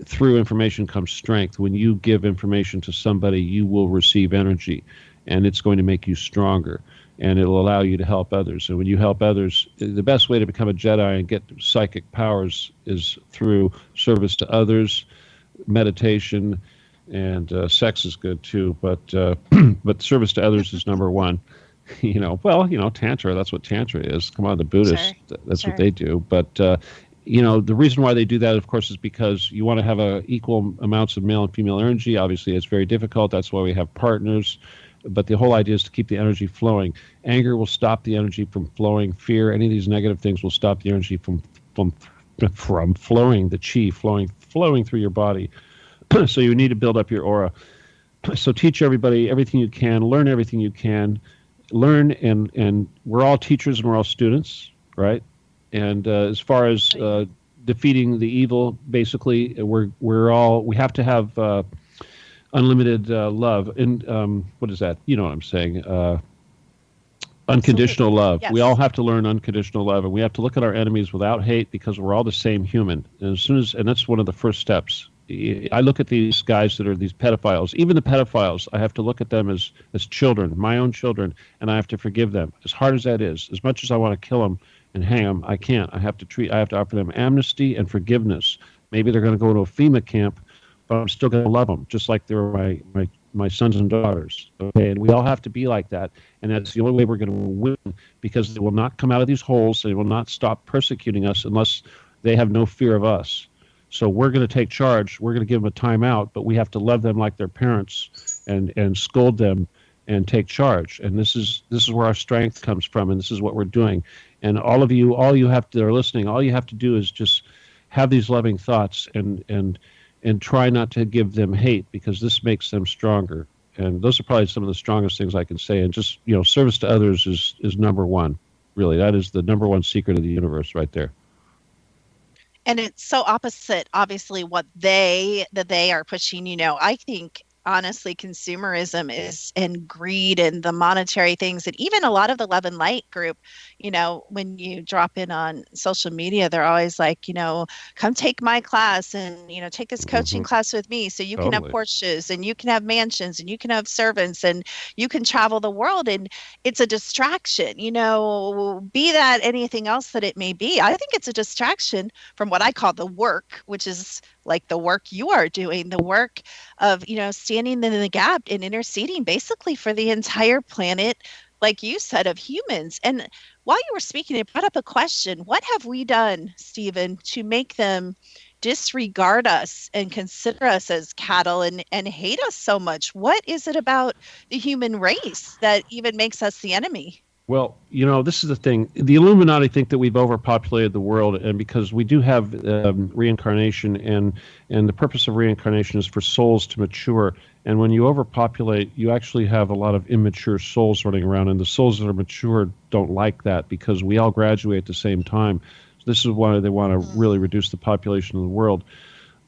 through information comes strength. When you give information to somebody, you will receive energy, and it's going to make you stronger, and it'll allow you to help others. And when you help others, the best way to become a Jedi and get psychic powers is through service to others, meditation, and sex is good too, but service to others is number one. Tantra, that's what Tantra is. Come on, the Buddhists, that's what they do. But the reason why they do that, of course, is because you want to have equal amounts of male and female energy. Obviously, it's very difficult. That's why we have partners. But the whole idea is to keep the energy flowing. Anger will stop the energy from flowing. Fear, any of these negative things will stop the energy from flowing, the chi flowing through your body. So you need to build up your aura. So teach everybody everything you can. Learn everything you can. Learn, and we're all teachers and we're all students, right? And as far as defeating the evil, basically, we have to have unlimited love. And what is that? You know what I'm saying? Unconditional love. Yes. We all have to learn unconditional love, and we have to look at our enemies without hate, because we're all the same human. And that's one of the first steps. I look at these guys that are these pedophiles. Even the pedophiles, I have to look at them as children, my own children, and I have to forgive them. As hard as that is, as much as I want to kill them and hang them, I can't. I have to offer them amnesty and forgiveness. Maybe they're going to go to a FEMA camp, but I'm still going to love them, just like they're my sons and daughters. Okay, and we all have to be like that, and that's the only way we're going to win, because they will not come out of these holes. They will not stop persecuting us unless they have no fear of us. So we're going to take charge. We're going to give them a timeout, but we have to love them like their parents and scold them and take charge. And this is where our strength comes from, and this is what we're doing. And all you are listening, all you have to do is just have these loving thoughts and try not to give them hate, because this makes them stronger. And those are probably some of the strongest things I can say. And just, service to others is number one. Really, that is the number one secret of the universe right there. And it's so opposite, obviously, what they are pushing. I think, honestly, consumerism is, and greed and the monetary things, and even a lot of the Love and Light group, when you drop in on social media, they're always like, come take my class and, take this coaching class with me so you can have Porsches and you can have mansions and you can have servants and you can travel the world. And it's a distraction, be that anything else that it may be. I think it's a distraction from what I call the work, which is like the work you are doing, the work of, standing in the gap and interceding basically for the entire planet, like you said, of humans. And while you were speaking, it brought up a question. What have we done, Stephen, to make them disregard us and consider us as cattle and hate us so much? What is it about the human race that even makes us the enemy? Well, this is the thing. The Illuminati think that we've overpopulated the world, and because we do have reincarnation, and the purpose of reincarnation is for souls to mature. And when you overpopulate, you actually have a lot of immature souls running around, and the souls that are mature don't like that, because we all graduate at the same time. So this is why they want to really reduce the population of the world.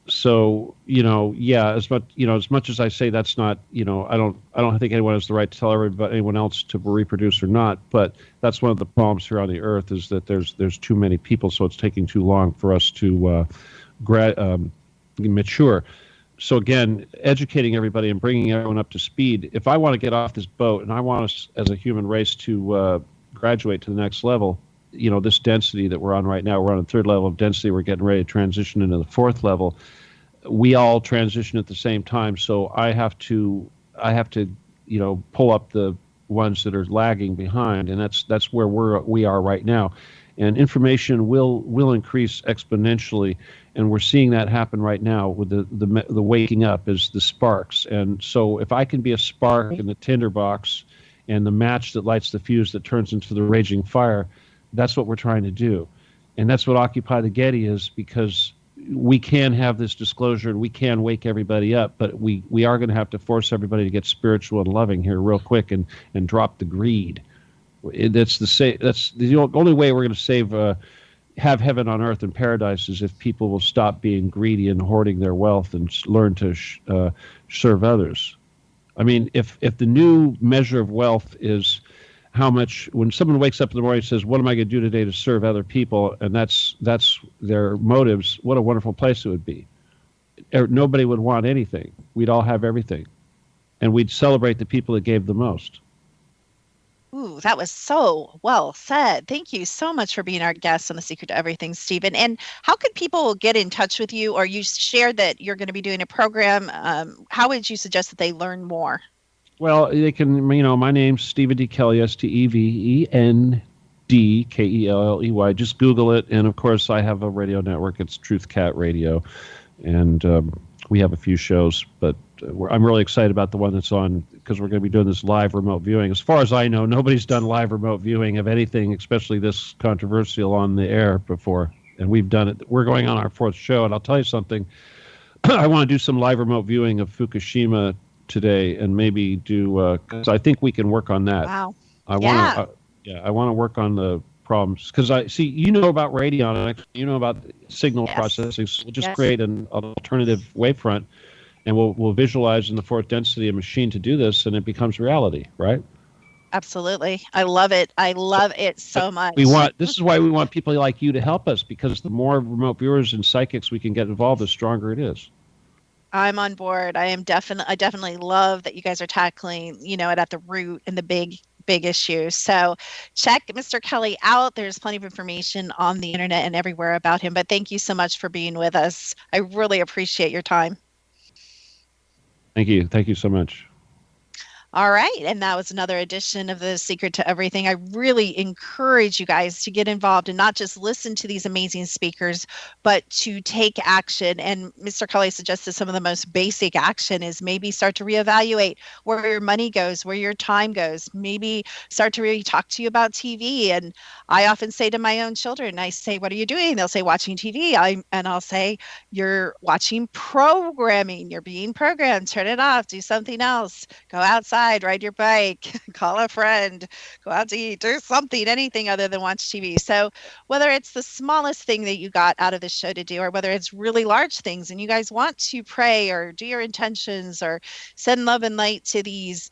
So, as much as I say that's not, I don't think anyone has the right to tell anyone else to reproduce or not. But that's one of the problems here on the earth, is that there's too many people, so it's taking too long for us to mature. So again, educating everybody and bringing everyone up to speed. If I want to get off this boat and I want us as a human race to graduate to the next level, this density that we're on right now, we're on the third level of density. We're getting ready to transition into the fourth level. We all transition at the same time. So I have to, pull up the ones that are lagging behind, and that's where we are right now. And information will increase exponentially, and we're seeing that happen right now with the waking up is the sparks. And so if I can be a spark in the tinderbox and the match that lights the fuse that turns into the raging fire, that's what we're trying to do. And that's what Occupy the Getty is, because we can have this disclosure and we can wake everybody up, but we are going to have to force everybody to get spiritual and loving here real quick and drop the greed. That's the only way we're going to have heaven on earth and paradise is if people will stop being greedy and hoarding their wealth and learn to serve others. I mean, if the new measure of wealth is how much, when someone wakes up in the morning and says, what am I going to do today to serve other people? And that's their motives. What a wonderful place it would be. Nobody would want anything. We'd all have everything. And we'd celebrate the people that gave the most. Ooh, that was so well said. Thank you so much for being our guest on The Secret to Everything, Stephen. And how could people get in touch with you? Or you shared that you're going to be doing a program. How would you suggest that they learn more? Well, they can, my name's Stephen D. Kelley, STEVEND KELLEY. Just Google it. And of course, I have a radio network. It's Truth Cat Radio. And we have a few shows, but I'm really excited about the one that's on, because we're going to be doing this live remote viewing. As far as I know, nobody's done live remote viewing of anything, especially this controversial, on the air before. And we've done it. We're going on our fourth show. And I'll tell you something. I want to do some live remote viewing of Fukushima today, and maybe do, because I think we can work on that. Wow. I want to work on the problems, because I see, about radionics, about signal processing. So we'll just create an alternative wavefront, and we'll visualize in the fourth density a machine to do this, and it becomes reality, right? Absolutely. I love it. I love it so much. This is why we want people like you to help us, because the more remote viewers and psychics we can get involved, the stronger it is. I'm on board. I definitely love that you guys are tackling, it at the root and the big issue. So check Mr. Kelley out. There's plenty of information on the internet and everywhere about him. But thank you so much for being with us. I really appreciate your time. Thank you. Thank you so much. All right. And that was another edition of The Secret to Everything. I really encourage you guys to get involved and not just listen to these amazing speakers, but to take action. And Mr. Kelley suggested some of the most basic action is maybe start to reevaluate where your money goes, where your time goes. Maybe start to really talk to you about TV. And I often say to my own children, I say, what are you doing? They'll say, watching TV. And I'll say, you're watching programming. You're being programmed. Turn it off. Do something else. Go outside. Ride your bike, call a friend, go out to eat, do something, anything other than watch TV. So whether it's the smallest thing that you got out of the show to do, or whether it's really large things and you guys want to pray or do your intentions or send love and light to these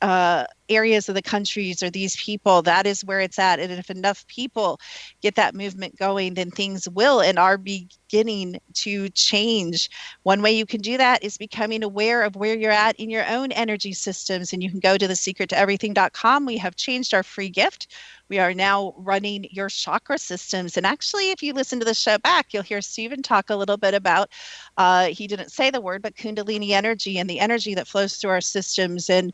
areas of the countries or these people, that is where it's at. And if enough people get that movement going, then things will and are beginning to change. One way you can do that is becoming aware of where you're at in your own energy systems. And you can go to thesecrettoeverything.com. We have changed our free gift. We are now running your chakra systems. And actually, if you listen to the show back, you'll hear Stephen talk a little bit about, he didn't say the word, but Kundalini energy and the energy that flows through our systems. And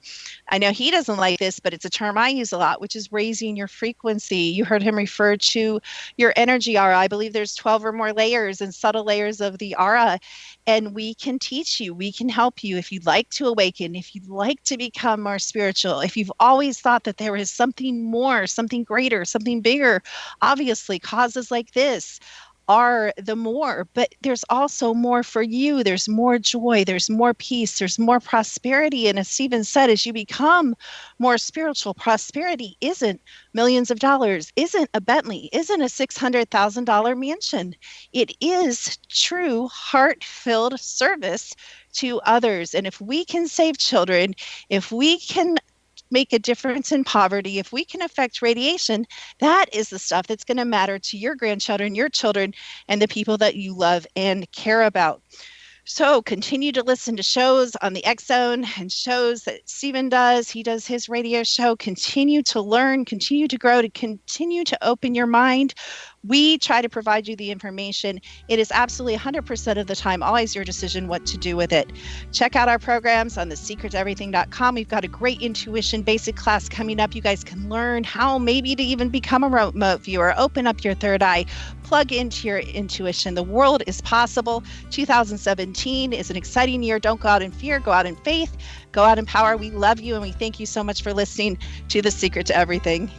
I know he doesn't like this, but it's a term I use a lot, which is raising your frequency. You heard him refer to your energy aura. I believe there's 12 or more layers and subtle layers of the aura. And we can teach you, we can help you if you'd like to awaken, if you'd like to become more spiritual, if you've always thought that there is something more, something greater, something bigger. Obviously, causes like this are the more, but there's also more for you. There's more joy, there's more peace, there's more prosperity. And as Stephen said, as you become more spiritual, prosperity isn't millions of dollars, isn't a Bentley, isn't a $600,000 mansion. It is true heart-filled service to others. And if we can save children, if we can make a difference in poverty, if we can affect radiation, that is the stuff that's going to matter to your grandchildren, your children, and the people that you love and care about. So continue to listen to shows on the X Zone and shows that Stephen does. He does his radio show. Continue to learn, continue to grow, to continue to open your mind. We try to provide you the information. It is absolutely 100% of the time always your decision what to do with it. Check out our programs on thesecrettoeverything.com. We've got a great intuition basic class coming up. You guys can learn how maybe to even become a remote viewer, open up your third eye, plug into your intuition. The world is possible. 2017 is an exciting year. Don't go out in fear, go out in faith, go out in power. We love you and we thank you so much for listening to The Secret to Everything.